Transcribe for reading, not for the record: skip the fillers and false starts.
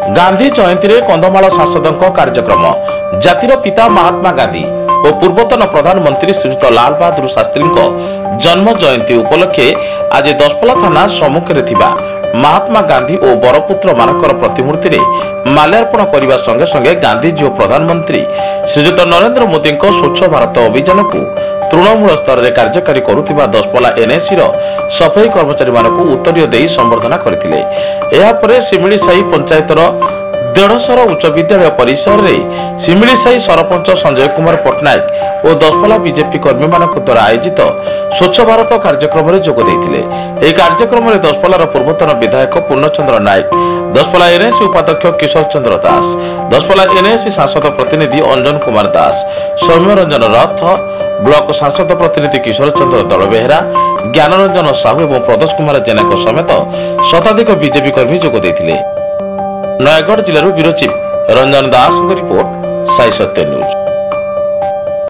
गांधी जयंती रे कंधमाल सांसदों कार्यक्रम जातिर पिता महात्मा गांधी और पूर्वतन प्रधानमंत्री श्रीयुत लाल बहादुर शास्त्री जन्म जयंती उपलक्षे आज दशपल्ला थाना सम्मुखें थिबा महात्मा गांधी और बरपुत्र मानकर प्रतिमूर्ति रे माल्यार्पण करने संगे संगे गांधीजी और प्रधानमंत्री श्रीयुत नरेंद्र मोदी स्वच्छ भारत अभियान को तृणमूल स्तर में कार्यकारी करुवा दशपल्ला एनएसी सफाई कर्मचारी मानक उत्तरीय दे संबर्धना करते सिमिलीसाही पंचायतर देढ़शर उच्च विद्यालय परिसर में सिमिलीसाही सरपंच संजय कुमार पट्टनायक और दशपल्ला बीजेपी कर्मी मान द्वारा आयोजित स्वच्छ भारत कार्यक्रम में जोग देते कार्यक्रम में दशपल्लार पूर्वतन विधायक पूर्णचंद्र नायक दशपल्ला एनएसी उपाध्यक्ष किशोर चंद्र दास दशपल्ला एनएसी सांसद प्रतिनिधि अंजन कुमार दास सौम्य रंजन रथ ब्लॉक सांसद प्रतिनिधि किशोर चंद्र दलबेहरा ज्ञानरंजन साहू और प्रदोष कुमार जेना समेत शताधिक बीजेपी कर्मी जोग देते। नयगढ़ जिलूर ब्यूरो चीफ रंजन दास रिपोर्ट साई सत्य न्यूज।